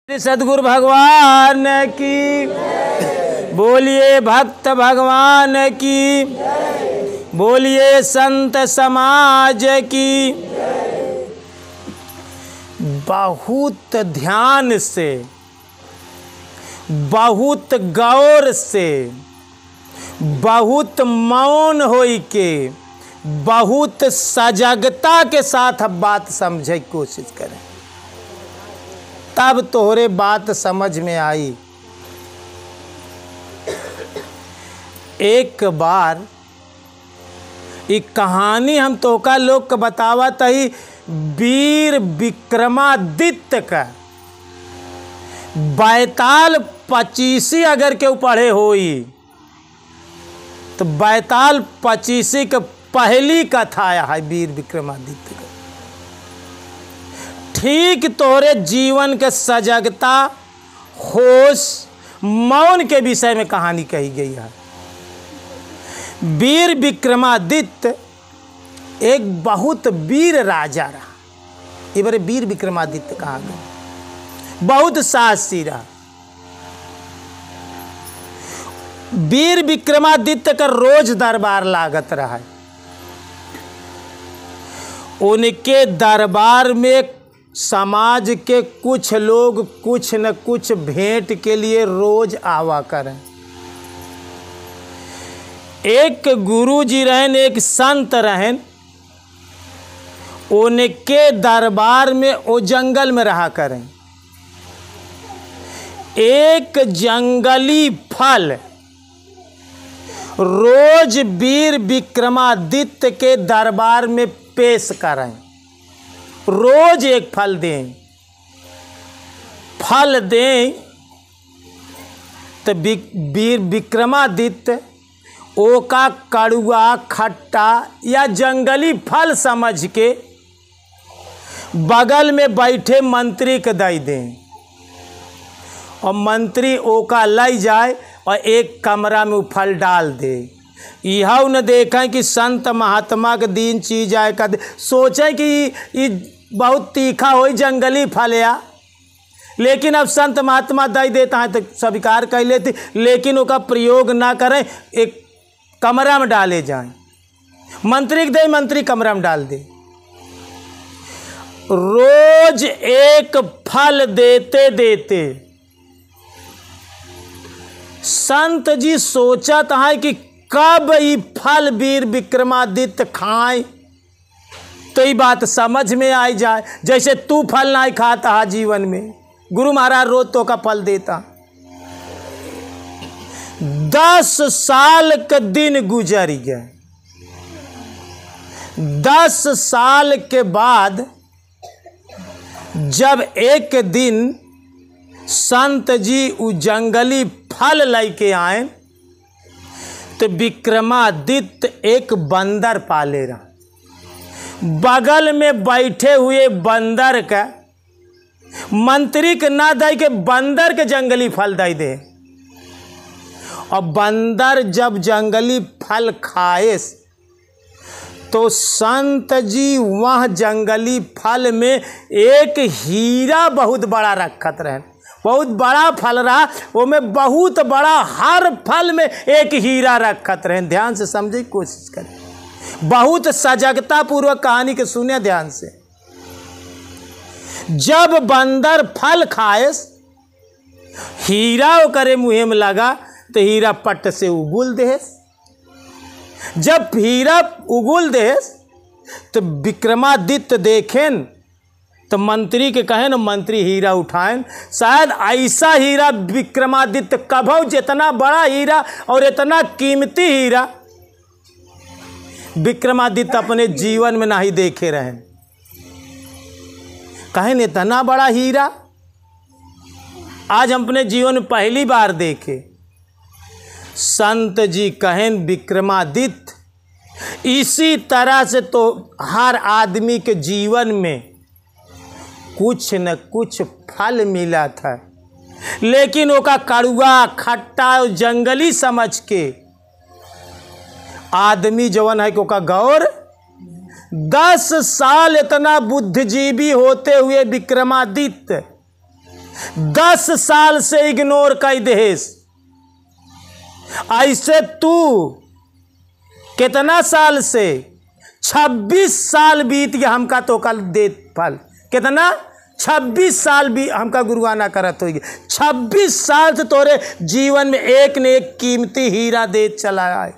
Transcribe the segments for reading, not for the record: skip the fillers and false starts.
सद्गुरु भगवान की बोलिए, भक्त भगवान की बोलिए, संत समाज की। बहुत ध्यान से, बहुत गौर से, बहुत मौन होई के, बहुत सजगता के साथ अब बात समझे की कोशिश करें, तब तोहरे बात समझ में आई। एक बार एक कहानी हम तोका लोग के बतावत ही, वीर विक्रमादित्य का। बैताल 25 अगर केहू पढ़े होई तो बैताल 25 के पहली कथा है वीर विक्रमादित्य का। ठीक तोरे जीवन के सजगता, होश, मौन के विषय में कहानी कही गई है। वीर विक्रमादित्य एक बहुत वीर राजा रहा। ये बारे वीर विक्रमादित्य कहा गया, बहुत साहसी रहा। वीर विक्रमादित्य का रोज दरबार लागत रहा है। उनके दरबार में समाज के कुछ लोग कुछ न कुछ भेंट के लिए रोज आवा करें। एक गुरु जी रहन, एक संत रहन, उनके दरबार में वो जंगल में रहा करें। एक जंगली फल रोज वीर विक्रमादित्य के दरबार में पेश करें। रोज एक फल दें, फल दें तो वीर विक्रमादित्य ओका कड़ुआ, खट्टा या जंगली फल समझ के बगल में बैठे मंत्री के दे दें, और मंत्री ओका ले जाए और एक कमरा में वो फल डाल दे। यह न देखें कि संत महात्मा के दिन चीज आए कर सोचें कि ये बहुत तीखा हो जंगली फल या, लेकिन अब संत महात्मा दे देता है तो स्वीकार कर लेती, लेकिन उसका प्रयोग ना करें, एक कमरा में डाले जाएं। मंत्री के दे, मंत्री कमरा में डाल दे। रोज एक फल देते देते संत जी सोचत है कि कब ये फल वीर विक्रमादित्य खाएं तो ये बात समझ में आई जाए। जैसे तू फल नहीं खाता है जीवन में, गुरु महाराज रोज तो का फल देता। 10 साल के दिन गुजर गए। 10 साल के बाद जब एक दिन संत जी उ जंगली फल लेके आए तो विक्रमादित्य एक बंदर पाले रहा। बगल में बैठे हुए बंदर का मंत्री के ना दे के बंदर के जंगली फल दे दे। और बंदर जब जंगली फल खाए तो संत जी वह जंगली फल में एक हीरा बहुत बड़ा रखत रहे। बहुत बड़ा फल रहा, वो में बहुत बड़ा, हर फल में एक हीरा रखत रहे। ध्यान से समझे की कोशिश करें, बहुत सजगता पूर्वक कहानी के सुने ध्यान से। जब बंदर फल खाए, हीरा करे मुँह में लगा तो हीरा पट से उगुल दे। जब हीरा उगुल दे तो विक्रमादित्य देखें तो मंत्री के कहें, मंत्री हीरा उठाएं। शायद ऐसा हीरा विक्रमादित्य कभू, जितना बड़ा हीरा और इतना कीमती हीरा विक्रमादित्य अपने जीवन में नहीं देखे रहे। कहें इतना बड़ा हीरा आज हम अपने जीवन में पहली बार देखे। संत जी कहें, विक्रमादित्य इसी तरह से तो हर आदमी के जीवन में कुछ न कुछ फल मिला था, लेकिन ओका कड़ुआ, खट्टा और जंगली समझ के आदमी जवन है कि ओका गौर 10 साल इतना बुद्धिजीवी होते हुए विक्रमादित्य 10 साल से इग्नोर कर देस। ऐसे तू कितना साल से 26 साल बीत गया हमका तो कल दे फल कितना 26 साल भी हमका गुरुआना करत होगी। 26 साल से तोरे जीवन में एक ने एक कीमती हीरा दे चला आए,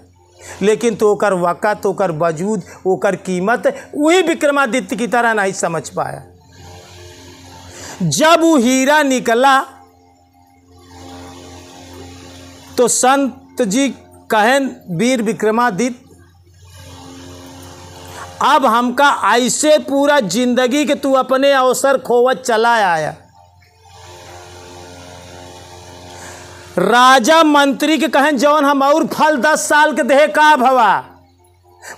लेकिन तो ओकर वक़्त ओकर वजूद ओकर कीमत वही विक्रमादित्य की तरह नहीं समझ पाया। जब वो हीरा निकला तो संत जी कहें वीर विक्रमादित्य अब हमका ऐसे पूरा जिंदगी के तू अपने अवसर खोवत चला आया। राजा मंत्री के कहें जौन हम और फल 10 साल के देहे का भवा।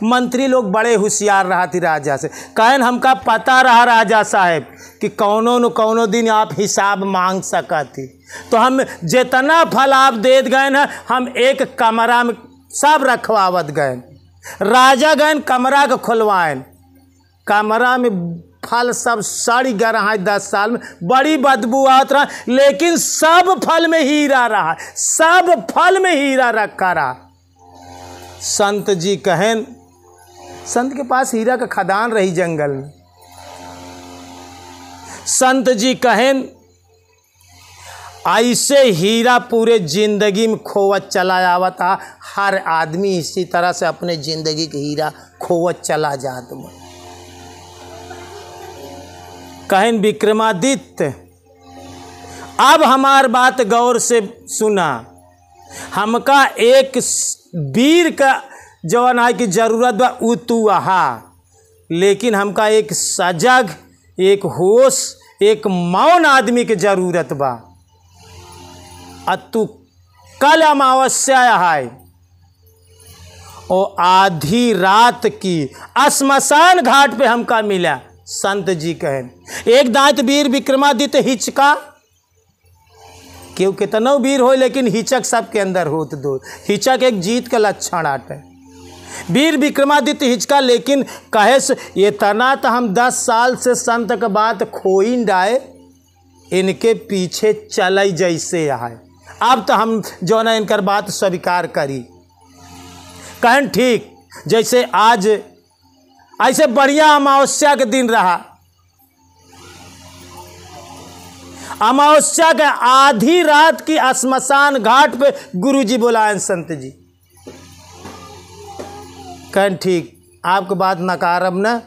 मंत्री लोग बड़े होशियार रहा थी राजा से, कहें हमका पता रहा राजा साहब कि कौनो न कौनो दिन आप हिसाब मांग सका थी, तो हम जितना फल आप दे गए ना हम एक कमरा में सब रखवावत गए। राजा गए कमरा के खुलवाएं, कमरा में फल सब सड़ गया रहा 10 साल में, बड़ी बदबू आत रहा, लेकिन सब फल में हीरा रहा, सब फल में हीरा रखा रहा। संत जी कहें संत के पास हीरा का खदान रही जंगल में। संत जी कहें ऐसे हीरा पूरे जिंदगी में खोवत चला आवत था। हर आदमी इसी तरह से अपने जिंदगी के हीरा खोवत चला जात। कहें विक्रमादित्य अब हमार बात गौर से सुना, हमका एक वीर का जवान है की जरूरत बा उ तू आहा, लेकिन हमका एक सजग एक होश एक मौन आदमी की जरूरत बा। तू कल अमावस्या है और आधी रात की श्मशान घाट पे हमका मिला। संत जी कहें एक दांत वीर विक्रमादित्य हिचका, क्यों कितना वीर हो लेकिन हिचक सबके अंदर होत दो, हिचक एक जीत का लक्षण आटे। वीर विक्रमादित्य हिचका, लेकिन कहे से ये तना तो हम 10 साल से संत का बात खोई डाए, इनके पीछे चल जैसे आए, अब तो हम जो ना इनकर बात स्वीकार करी। कहें ठीक जैसे आज ऐसे बढ़िया अमावस्या के दिन रहा, अमावस्या के आधी रात की श्मशान घाट पे गुरुजी बुलाए संत जी। कहें ठीक आपको बात नकारब न,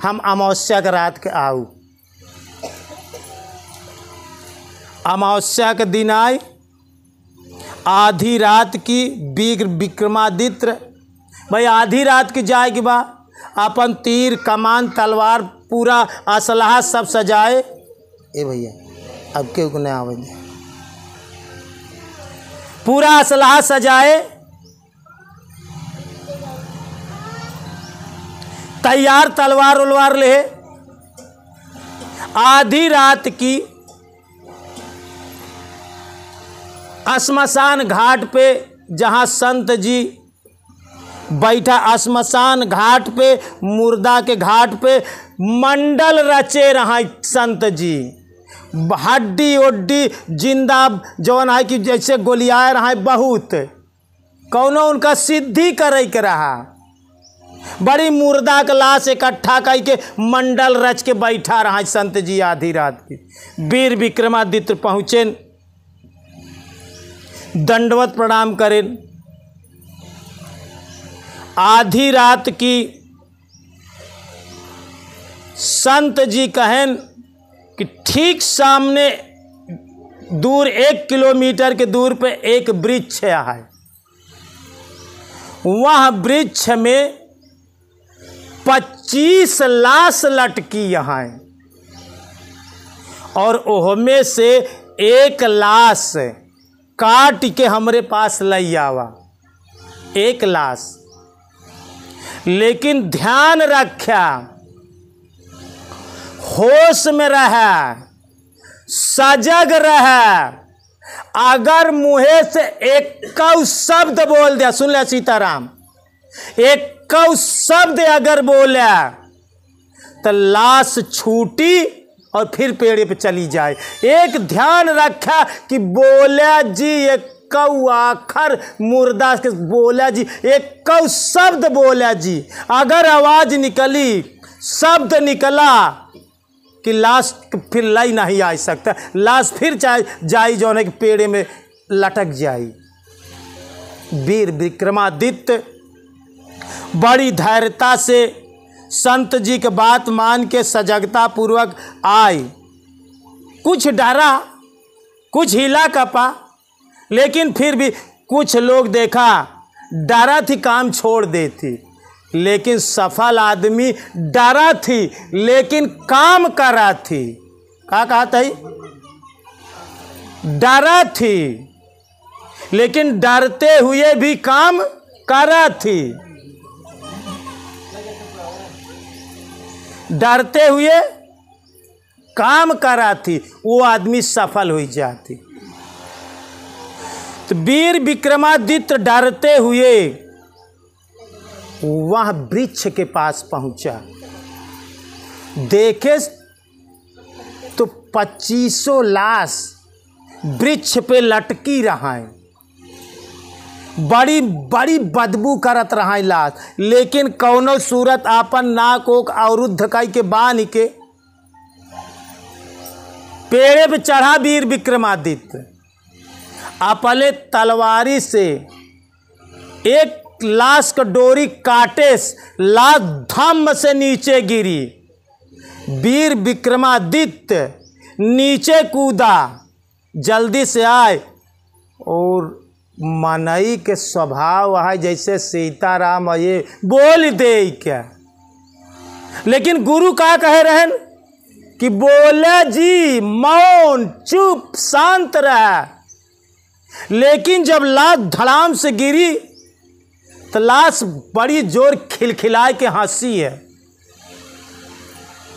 हम अमावस्या के रात के आऊ। अमावस्या के दिन आए, आधी रात की वीर विक्रमादित्य भाई आधी रात की जाएगी बा, अपन तीर कमान तलवार पूरा असलहा सब सजाए। ए भैया अब क्यों को नहीं आवे, पूरा असलहा सजाए तैयार तलवार उलवार ले। आधी रात की श्मशान घाट पे जहाँ संत जी बैठा, श्मशान घाट पे मुर्दा के घाट पे मंडल रचे रहा संत जी। हड्डी उड्डी जिंदा जौन है कि जैसे गोलियाए रहा बहुत, कौनो उनका सिद्धि करे के रहा, बड़ी मुर्दा के लाश इकट्ठा करके मंडल रच के बैठा रहा संत जी। आधी रात की वीर विक्रमादित्य पहुँचे, दंडवत प्रणाम करें। आधी रात की संत जी कहें कि ठीक सामने दूर 1 किलोमीटर के दूर पे एक वृक्ष है, वह वृक्ष में 25 लाश लटकी है और ओहमे से एक लाश काट के हमरे पास लई आवा, एक लाश। लेकिन ध्यान रखा, होश में रहा, सजग रहा। अगर मुँहे से एक शब्द बोल दिया, सुन ले सीताराम, एक शब्द अगर बोला तो लाश छूटी और फिर पेड़ पे चली जाए। एक ध्यान रखा कि बोला जी एक कौ आखर मुर्दा के बोला जी, एक कौ शब्द बोला जी, अगर आवाज निकली शब्द निकला कि लाश फिर लाई नहीं आ सकता, लाश फिर चाहे जाई जो है कि पेड़ में लटक जाई। वीर विक्रमादित्य बड़ी धैर्यता से संत जी के बात मान के सजगता पूर्वक आए। कुछ डरा, कुछ हिला कपा, लेकिन फिर भी कुछ लोग देखा डरा थी काम छोड़ देती, लेकिन सफल आदमी डरा थी लेकिन काम करा थी। क्या कहा था? डरा थी लेकिन डरते हुए भी काम करा थी। डरते हुए काम करा थी, वो आदमी सफल हो जाती। तो वीर विक्रमादित्य डरते हुए वह वृक्ष के पास पहुंचा। देखे तो 2500 लाश वृक्ष पे लटकी रहा है, बड़ी बड़ी बदबू करत रहा है लाश, लेकिन कौनो सूरत आपन नाक ओक अवरुद्ध कई के बांध के पेड़े पे चढ़ा वीर विक्रमादित्य। अपने तलवारी से एक लाश का डोरी काटे, लाश धम्म से नीचे गिरी। वीर विक्रमादित्य नीचे कूदा, जल्दी से आए और मनई के स्वभाव है जैसे सीताराम ये बोल दे क्या, लेकिन गुरु का कहे रहन कि बोले जी मौन चुप शांत रहा। लेकिन जब लाश धड़ाम से गिरी तो लाश बड़ी जोर खिलखिलाए के हंसी है।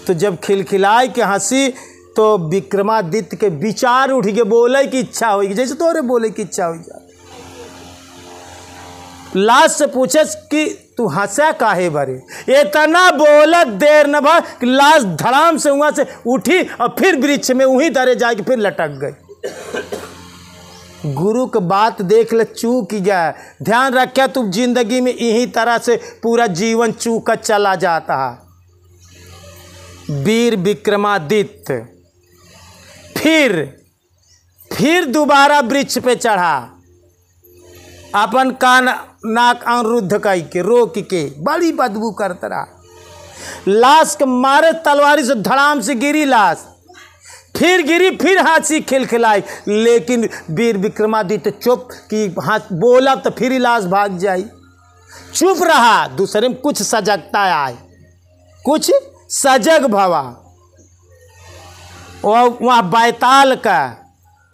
तो जब खिलखिलाए के हंसी तो विक्रमादित्य के विचार उठ के बोले की इच्छा होगी, जैसे तोरे बोले की इच्छा हो जाए। लाश से पूछे कि तू हंसा काहे बरे? इतना बोलत देर न भा कि लाश धड़ाम से वहां से उठी और फिर वृक्ष में वहीं दरे जाके फिर लटक गई। गुरु की बात देख ले, चूक गया। ध्यान रखा तू जिंदगी में यही तरह से पूरा जीवन चूक चला जाता है। वीर विक्रमादित्य फिर दोबारा वृक्ष पे चढ़ा, अपन कान नाक अवरुद्ध कई के रोक के बड़ी बदबू करता रहा। लाश के मारे तलवारी से धड़ाम से गिरी लाश, फिर गिरी, फिर हाथी खिलखिलाई, लेकिन वीर विक्रमादित्य चुप कि हाथ बोला तो फिर ही लाश भाग जाई। चुप रहा, दूसरे में कुछ सजगता आए, कुछ सजग भवा। और वहाँ बैताल का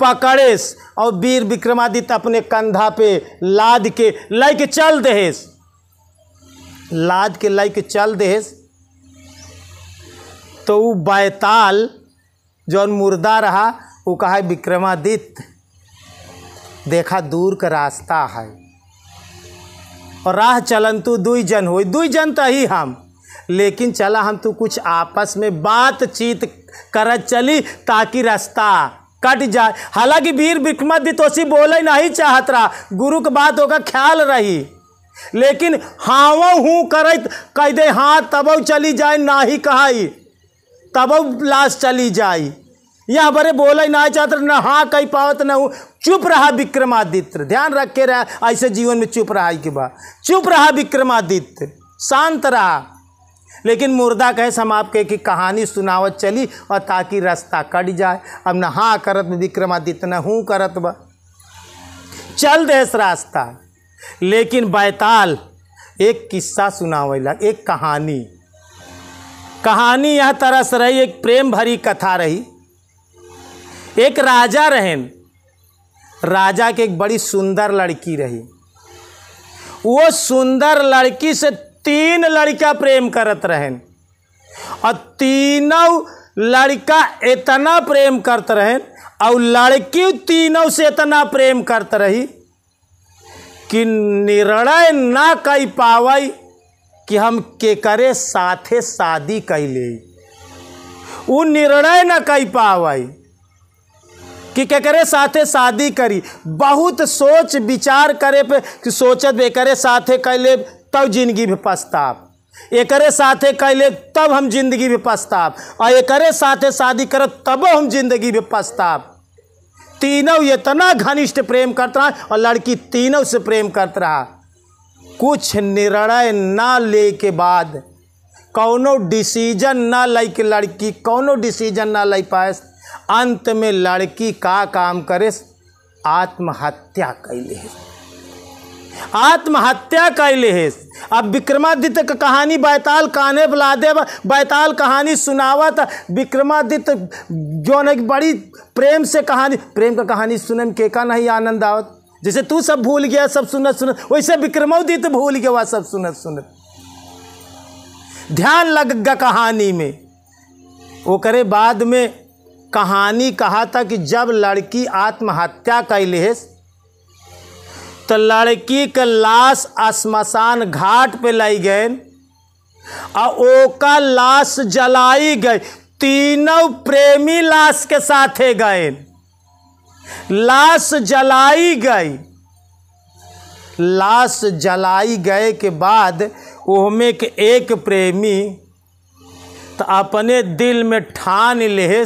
पकड़ेस और वीर विक्रमादित्य अपने कंधा पे लाद के लाई के चल देहेस, लाद के लाई के चल देहेस। तो वो बैताल जौन मुर्दा रहा वो कहा विक्रमादित्य देखा दूर का रास्ता है और राह चलन तू दुई जन हो, दुई जन तो ही हम, लेकिन चला हम तू कुछ आपस में बातचीत कर चली ताकि रास्ता कट जाए। हालांकि वीर विक्रमादित्य तो बोले नहीं चाहत रहा, गुरु के बात होगा ख्याल रही, लेकिन हाँ हूँ करत कह दे हाँ तब चली जाए, ना ही कहाई तब लाश चली जाई। यह बड़े बोले ना चाहते ना हाँ कही पावत न हूँ। चुप रहा विक्रमादित्य, ध्यान रख के रहा ऐसे जीवन में चुप रहा के बाद। चुप रहा विक्रमादित्य, शांत रहा, लेकिन मुर्दा कहे समाप्त के कि कहानी सुनावत चली और ताकि रास्ता कट जाए। अब न हाँ करत विक्रमादित्य न हूँ करत बा, चल दे इस रास्ता। लेकिन बैताल एक किस्सा सुनावेला, एक कहानी यह तरह से रही, एक प्रेम भरी कथा रही। एक राजा रहें, राजा के एक बड़ी सुंदर लड़की रही। वो सुंदर लड़की से 3 लड़का प्रेम करत रहें और तीनों लड़का इतना प्रेम करत रहें और लड़की तीनों से इतना प्रेम करत रही कि निर्णय ना कर पावई कि हम केकरे साथे शादी कैले। वो निर्णय न कर पावे कि केकरे साथे शादी करी। बहुत सोच विचार करे पे कि सोचत एकरे साथे कैले तब जिंदगी में पछताब, एकरे साथे कैले तब हम जिंदगी में पछताब, और एकरे साथे शादी करब तब हम जिंदगी में पछताब। तीनों इतना घनिष्ठ प्रेम करता रहा और लड़की तीनों से प्रेम करता रहा। कुछ निर्णय ना ले के बाद, कौनो डिसीजन ना ले के लड़की कौनो डिसीजन ना ले पाए, अंत में लड़की का काम करे, आत्महत्या कैले है, आत्महत्या कैले है। अब विक्रमादित्य का कहानी बैताल काने बुला दे, बैताल कहानी सुनावत। विक्रमादित्य जो न बड़ी प्रेम से कहानी, प्रेम का कहानी सुनने में केका नहीं आनंद आवत। जैसे तू सब भूल गया सब सुनत सुनत, वैसे विक्रमादित्य भूल गया वह सब सुनत सुनत। ध्यान लग गया कहानी में। वो करे बाद में कहानी कहा था कि जब लड़की आत्महत्या कैले है तो लड़की के लाश श्मशान घाट पे लाई गए और ओका लाश जलाई गई। तीनों प्रेमी लाश के साथे गए, लाश जलाई गई। लाश जलाई गए के बाद ओहमे के एक प्रेमी तो अपने दिल में ठान ले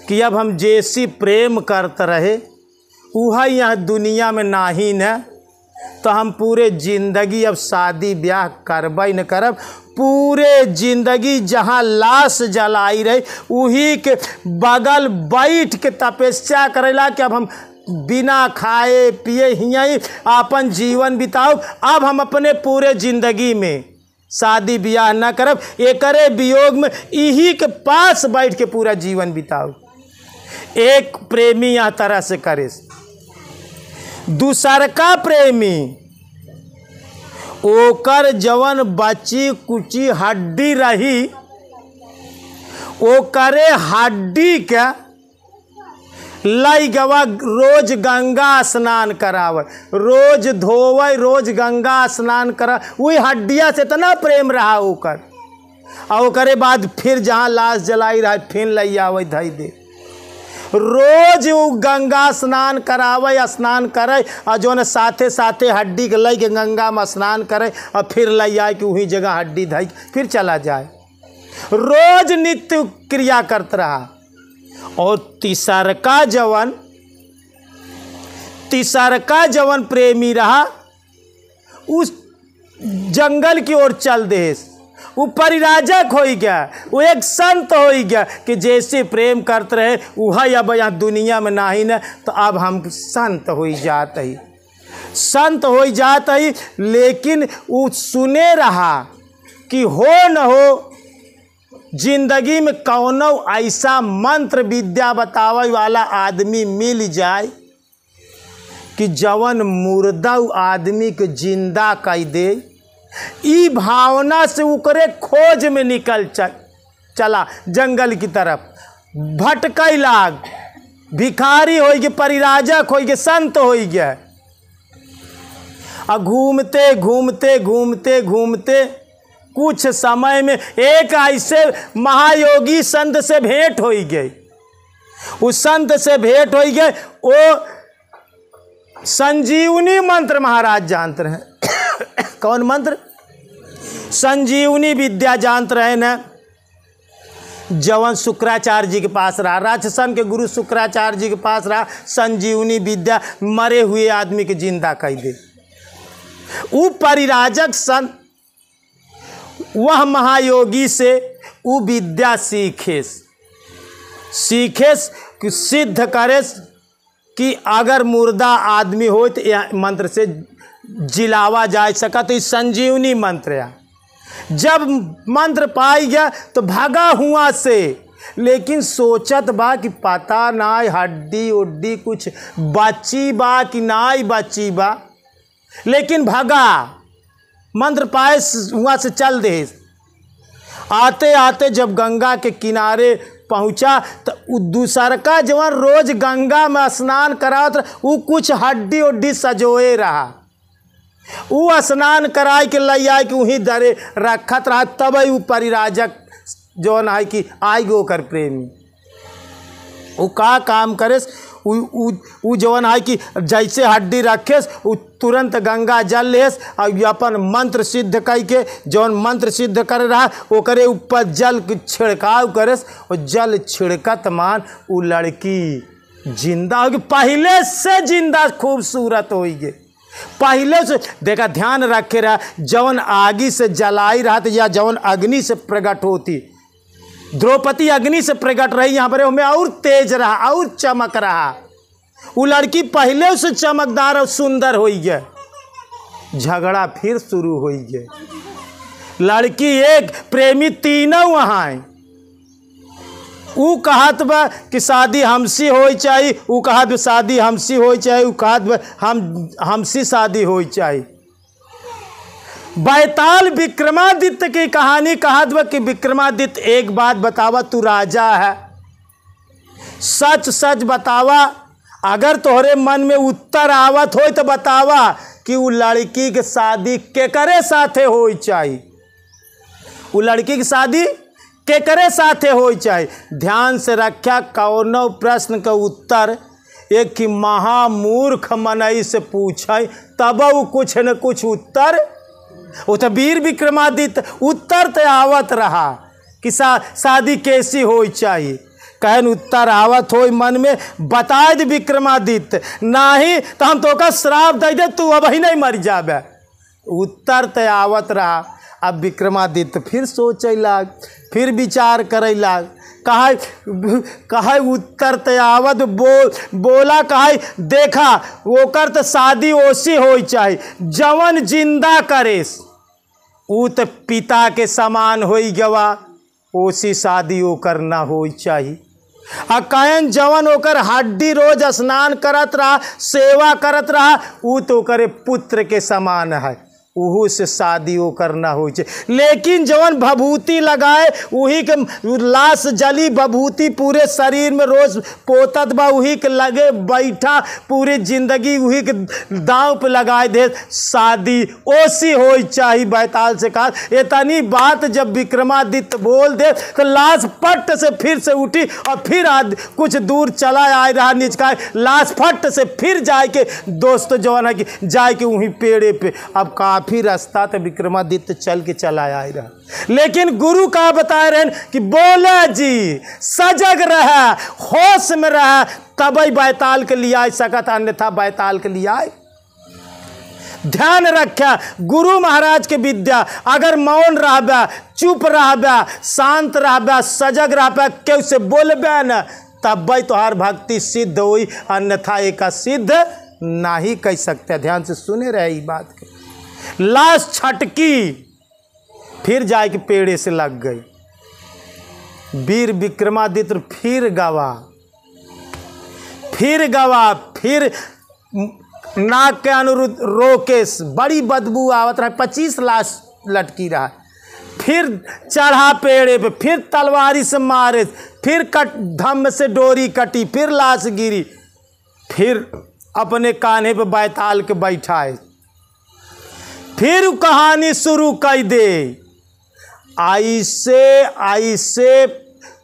कि अब हम जैसी प्रेम करते रहे वह यहाँ दुनिया में नाही न, तो हम पूरे जिंदगी अब शादी ब्याह करबई न करब। पूरे जिंदगी जहाँ लाश जलाई रही वही के बगल बैठ के तपस्या करेला कि अब हम बिना खाए पिए ही अपन जीवन बिताओ। अब हम अपने पूरे जिंदगी में शादी ब्याह न करब, एकरे वियोग में यही के पास बैठ के पूरा जीवन बिताओ। एक प्रेमी यहाँ तरह से करे। दूसर का प्रेमी ओकर जवन बची कुची हड्डी रही ओकरे हड्डी के लई गवा, रोज गंगा स्नान करावे, रोज धोवे, रोज गंगा स्नान करा। वही हड्डिया से इतना प्रेम रहा ओकर। और ओकरे बाद फिर जहाँ लाश जलाई रहा फिर लई आवे धई दे। रोज वो गंगा स्नान करावे, स्नान करे और जो न साथे साथे हड्डी के लई के गंगा में स्नान करे और फिर लई आए कि वही जगह हड्डी धई फिर चला जाए। रोज नित्य क्रिया करता रहा। और तीसरका जवन प्रेमी रहा उस जंगल की ओर चल दे। वो परिराजक हो गया, वो एक संत हो गया कि जैसे प्रेम करते रहे वह अब यहाँ दुनिया में नाही न, तो अब हम संत हो जाते ही, संत हो जाते ही। लेकिन वो सुने रहा कि हो न हो जिंदगी में कौनो ऐसा मंत्र विद्या बतावे वाला आदमी मिल जाए कि जवन मुर्दा आदमी के जिंदा कर दे। ई भावना से उकरे खोज में निकल चला जंगल की तरफ। भटकई लाग, भिखारी हो गए, परिराजक हो गए, संत हो गया। और घूमते घूमते घूमते घूमते कुछ समय में एक ऐसे महायोगी संत से भेंट हो गई। उस संत से भेंट हो गए, वो संजीवनी मंत्र महाराज जानते हैं। कौन मंत्र? संजीवनी विद्या जानते रहे न, जवन शुक्राचार्य जी के पास रहा, राजसन के गुरु शुक्राचार्य जी के पास रहा। संजीवनी विद्या मरे हुए आदमी के जिंदा कर दे। वो परिराजक संत वह महायोगी से वो विद्या सीखेस कि सिद्ध करेस कि अगर मुर्दा आदमी हो तो यह मंत्र से जिलावा जा सका। तो इस संजीवनी मंत्र या जब मंत्र पाई गया तो भागा हुआ से, लेकिन सोचत बा कि पता ना हड्डी उड्डी कुछ बची बा कि नाई बची बा, लेकिन भागा मंत्र पाए हुआ से चल दे। आते आते जब गंगा के किनारे पहुंचा तो दूसर का जवान रोज गंगा में स्नान करात वो कुछ हड्डी उड्डी सजोए रहा। वो स्नान कराए के लैया कि वहीं दरे रखत रहा। तब वो परिराजक जौन है कि आई गो कर प्रेमी वो का काम करे उ जौन है कि जैसे हड्डी रखेस उ तुरंत गंगा जल लेस और अपन मंत्र सिद्ध करके जौन मंत्र सिद्ध कर रहा ओकरे ऊपर जल छिड़काव करस और जल छिड़कत मान उ लड़की जिंदा होगी, पहले से जिंदा खूबसूरत होगी, पहले से। देखा ध्यान रखे रहा जौन आगी से जलाई रहा या जौन अग्नि से प्रकट होती, द्रौपदी अग्नि से प्रकट रही यहाँ पर हमें और तेज रहा और चमक रहा, वो लड़की पहले से चमकदार और सुंदर हो गए। झगड़ा फिर शुरू हो गए, लड़की एक प्रेमी तीनों वहाँ है। ऊ कहत बा कि शादी हमसी हो चाहिए, ऊ कहत शादी हमसी हो चाहिए, ऊ कहत हमसी शादी हो चाहिए। बैताल विक्रमादित्य की कहानी कहत बा कि विक्रमादित्य एक बात बतावा, तू राजा है, सच सच बतावा, अगर तोहरे मन में उत्तर आवत हो तो बतावा कि वो लड़की के शादी केकरे साथे हो चाहिए, वो लड़की की शादी केकरे साथे हो चाहिए। ध्यान से रखा, कौनो प्रश्न का उत्तर एक कि महामूर्ख मनई से पूछे तब वो कुछ न कुछ उत्तर, वो तो वीर विक्रमादित्य उत्तर तो आवत रहा कि शादी कैसी हो चाहिए, कहन उत्तर आवत हो मन में, बता दे विक्रमादित्य, नहीं तो हम तो का श्राप दे दे, तू अब ही नहीं मर जाबे। उत्तर तो आवत रहा। अब विक्रमादित्य फिर सोचे लाग, फिर विचार करे लाग, कहा उत्तर तो आवत बोला, कहा देखा ओकर तो शादी ओसी हो चाहिए जवन जिंदा करेस, ऊ तो पिता के समान हो गवा, ओसी शादी ओकर ना हो चाहिए। आ कहन जवन ओकर हड्डी रोज स्नान करत रहा, सेवा करत रहा, ऊ तो करे पुत्र के समान है, उहू से शादी वो करना हो चाहिए। लेकिन जवन भभूति लगाए वही के लाश जली भभूति पूरे शरीर में रोज पोतत बा, वही के लगे बैठा पूरी जिंदगी वही के दांव पे लगाए दे, शादी ओसी हो चाहिए। बैताल से कहा इतनी बात जब विक्रमादित्य बोल दे तो लाश फट से फिर से उठी और फिर कुछ दूर चला आ रहा निचका, लाश फट से फिर जाए के दोस्त जवन है कि जाए के वहीं पेड़े पे, अब काफी रास्ता तो विक्रमादित्य चल के चला आ रहा, लेकिन गुरु का बता रहे कि बोला जी सजग रहा, होश में रहा, तब ही बैताल के लिए आ सकत, अन्यथा बैताल के लिए आए। ध्यान रखा गुरु महाराज के विद्या, अगर मौन रहबा, चुप रहबा, शांत रहबा, सजग रहबा, क्यों से बोलबे न, तब ही तोहार भक्ति सिद्ध हुई, अन्यथा एक सिद्ध नहीं कह सकते। ध्यान से सुने रहे ये बात के। लाश छटकी फिर जाके पेड़े से लग गई। वीर विक्रमादित्य फिर गवा, फिर नाक के अनुरुद्ध रोके, बड़ी बदबू आवत रहा, 25 लाश लटकी रहा, फिर चढ़ा पेड़े पे, फिर तलवारी से मारे, फिर धम्म से डोरी कटी, फिर लाश गिरी, फिर अपने कान्हे पे बैताल के बैठाए, फिर कहानी शुरू कर दे। ऐसे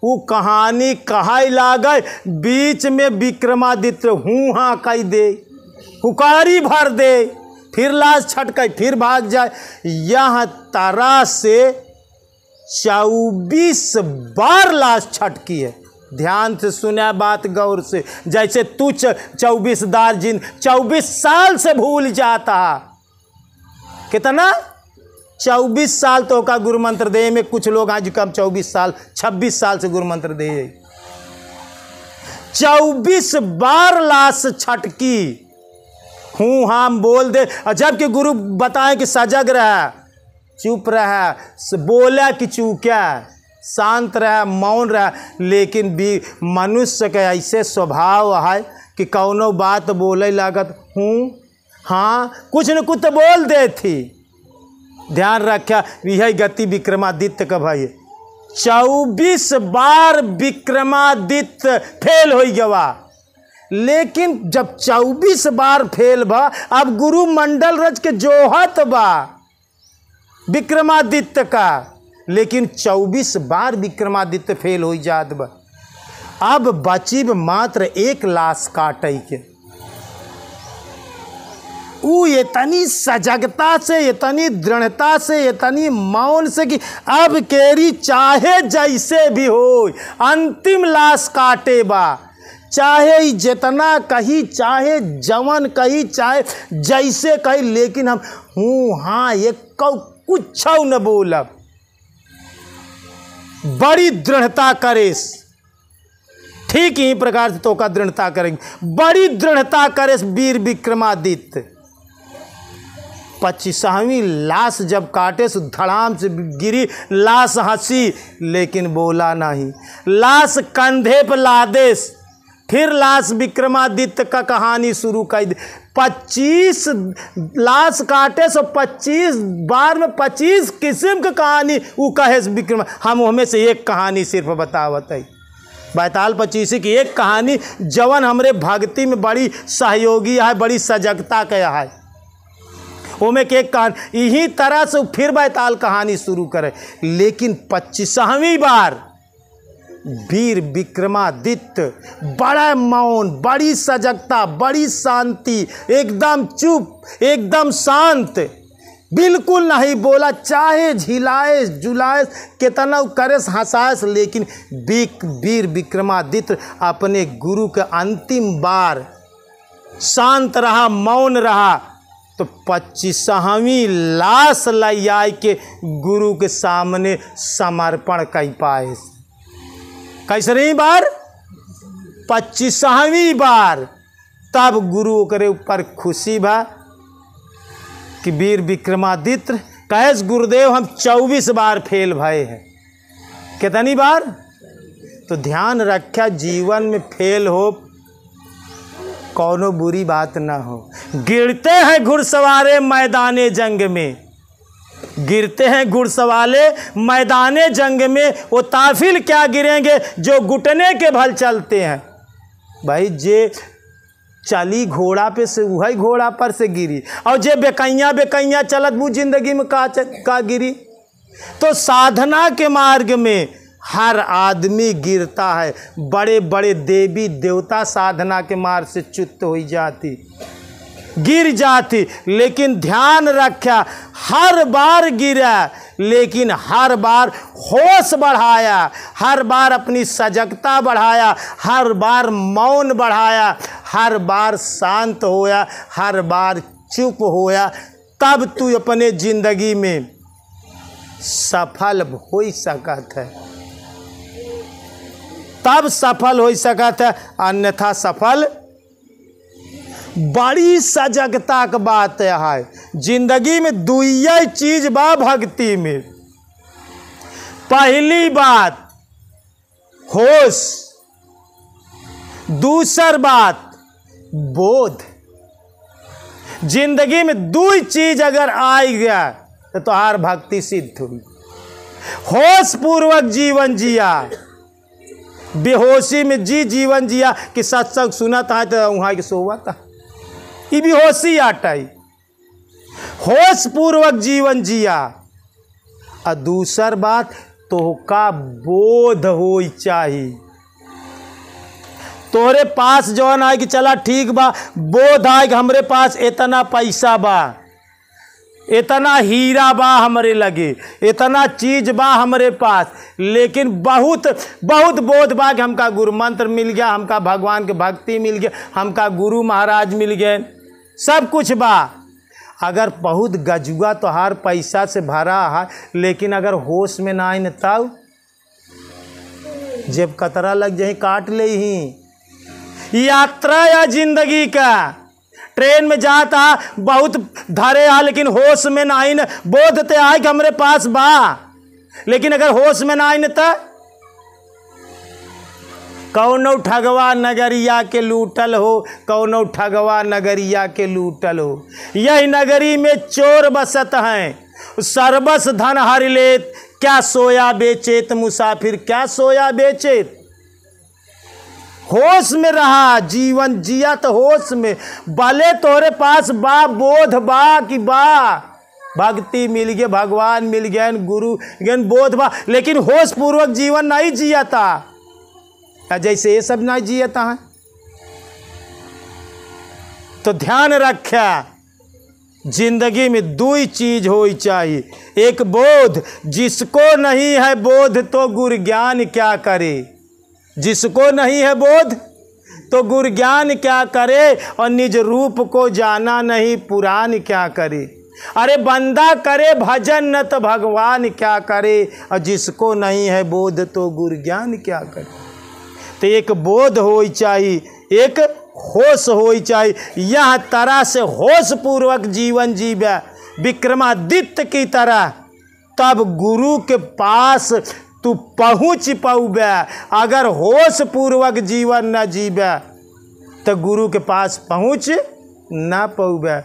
वो कहानी कहे लागे, बीच में विक्रमादित्य हूँ हाँ कह दे, हुकारी भर दे, फिर लाश छटके, फिर भाग जाए। यह तरह से 24 बार लाश छटकी है। ध्यान से सुना बात गौर से, जैसे तू 24 दार जिन 24 साल से भूल जाता, कितना 24 साल तो का गुरु मंत्र दे में, कुछ लोग आज कम 24 साल 26 साल से गुरु मंत्र दे, 24 बार लाश छटकी, हूँ हाँ बोल दे। जबकि गुरु बताए कि सजग रहा, चुप रहा, बोला कि चूक्या, शांत रहा, मौन रहा, लेकिन भी मनुष्य के ऐसे स्वभाव है कि कौनो बात बोले लागत हूँ हाँ कुछ न कुछ तो बोल दे थी। ध्यान रखा, यही गति विक्रमादित्य का भाई, 24 बार विक्रमादित्य फेल हो गवा। लेकिन जब 24 बार फेल बा, अब गुरु मंडल रच के जोहत बा विक्रमादित्य का, लेकिन 24 बार विक्रमादित्य फेल हो जात बा। अब बचिब मात्र एक लाश काटे के। ऊ इतनी सजगता से, इतनी दृढ़ता से, इतनी मौन से कि अब केरी चाहे जैसे भी हो अंतिम लाश काटे बा। चाहे जितना कही, चाहे जवन कही, चाहे जैसे कही, लेकिन हम हूँ हाँ ये कुछ न बोलब। बड़ी दृढ़ता करेस, ठीक ही प्रकार से तो का दृढ़ता करेंगे। बड़ी दृढ़ता करेस वीर विक्रमादित्य। 25वीं लाश जब काटे सो धड़ाम से गिरी, लाश हंसी लेकिन बोला नहीं। लाश कंधे पर लादेस, फिर लाश विक्रमादित्य का कहानी शुरू कर दे। 25 लाश काटे सो 25 बार में 25 किस्म की कहानी वो कहे विक्रम। हम हमें से एक कहानी सिर्फ बतावत है, बैताल 25 की एक कहानी जवन हमरे भक्ति में बड़ी सहयोगी है, बड़ी सजगता का है। ओमे के एक कहानी यही तरह से फिर बैताल कहानी शुरू करे। लेकिन 25वीं बार वीर विक्रमादित्य बड़ा मौन, बड़ी सजगता, बड़ी शांति, एकदम चुप, एकदम शांत, बिल्कुल नहीं बोला। चाहे झिलाए जुलाए कितना करे हंसाए, लेकिन वीर विक्रमादित्य अपने गुरु के अंतिम बार शांत रहा, मौन रहा। तो 25वीं लाश लाई आए के गुरु के सामने समर्पण कर पाए। कैसे रही बार? 25वीं बार। तब गुरु करे ऊपर खुशी बा कि वीर विक्रमादित्य कहेस गुरुदेव हम 24 बार फेल भये हैं। कितनी बार? तो ध्यान रखा जीवन में फेल हो कौनो बुरी बात ना हो। गिरते हैं घुड़सवारे मैदाने जंग में, गिरते हैं घुड़सवारे मैदाने जंग में, वो ताफिल क्या गिरेंगे जो घुटने के बल चलते हैं। भाई जे चली घोड़ा पे से वही घोड़ा पर से गिरी, और जे बेकैया बेकैया चलत वो जिंदगी में का गिरी। तो साधना के मार्ग में हर आदमी गिरता है। बड़े बड़े देवी देवता साधना के मार्ग से च्युत हो जाती, गिर जाती, लेकिन ध्यान रखा हर बार गिरा, लेकिन हर बार होश बढ़ाया, हर बार अपनी सजगता बढ़ाया, हर बार मौन बढ़ाया, हर बार शांत होया, हर बार चुप होया। तब तू अपने जिंदगी में सफल हो सकत है, तब सफल हो सकत है, अन्यथा सफल। बड़ी सजगता का बात है। जिंदगी में दुइया चीज बा भक्ति में। पहली बात होश, दूसर बात बोध। जिंदगी में दुई चीज अगर आ गया तो तुहार भक्ति सिद्ध हुई। होश पूर्वक जीवन जिया, बेहोशी में जीवन जिया कि सत्संग सुनत है तो वहाँ के सोवत है, ये बेहोशी आटाई। होश पूर्वक जीवन जिया। और दूसर बात तो का बोध हो चाहिए। तोरे पास जौन आए कि चला ठीक बा, बोध आए कि हमरे पास इतना पैसा बा, इतना हीरा बा हमरे लगे, इतना चीज बा हमरे पास, लेकिन बहुत बहुत बोध बा कि हमका गुरु मंत्र मिल गया, हमका भगवान के भक्ति मिल गया, हमका गुरु महाराज मिल गए, सब कुछ बा। अगर बहुत गजुआ तो हर पैसा से भरा है, लेकिन अगर होश में ना आए न तब जब कतरा लग जाए काट ले ही। यात्रा या जिंदगी का ट्रेन में जाता बहुत धरे आ, लेकिन होश में ना आई न, बोध ते आए कि हमरे पास बा, लेकिन अगर होश में ना आई न त कौनो ठगवा नगरिया के लूटल हो, कौनो ठगवा नगरिया के लूटल हो। यही नगरी में चोर बसत हैं, सर्वस धन हर लेत, क्या सोया बेचेत मुसाफिर, क्या सोया बेचेत। होश में रहा, जीवन जिया तो होश में। भले तोरे पास बा बोध बा कि बा, भक्ति मिल गई, भगवान मिल गए, गुरु ज्ञान बोध बा, लेकिन होश पूर्वक जीवन नहीं जियाता, जैसे ये सब नहीं जियाता है। तो ध्यान रखा, जिंदगी में दो ही चीज हो चाहिए, एक बोध, जिसको नहीं है बोध तो गुरु ज्ञान क्या करे, जिसको नहीं है बोध तो गुरु ज्ञान क्या करे, और निज रूप को जाना नहीं पुराण क्या करे। अरे बंदा करे भजन न तो भगवान क्या करे, और जिसको नहीं है बोध तो गुरु ज्ञान क्या करे। तो एक बोध हो चाहिए, एक होश हो चाहिए, यह तरह से होश पूर्वक जीवन जीवे विक्रमादित्य की तरह, तब गुरु के पास तू पहुँच पाऊबे। अगर होश पूर्वक जीवन न जीवे तो गुरु के पास पहुँच ना पाऊबे।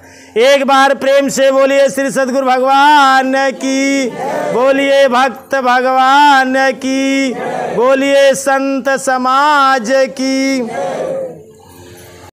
एक बार प्रेम से बोलिए श्री सद्गुरु भगवान की, बोलिए भक्त भगवान की, बोलिए संत समाज की।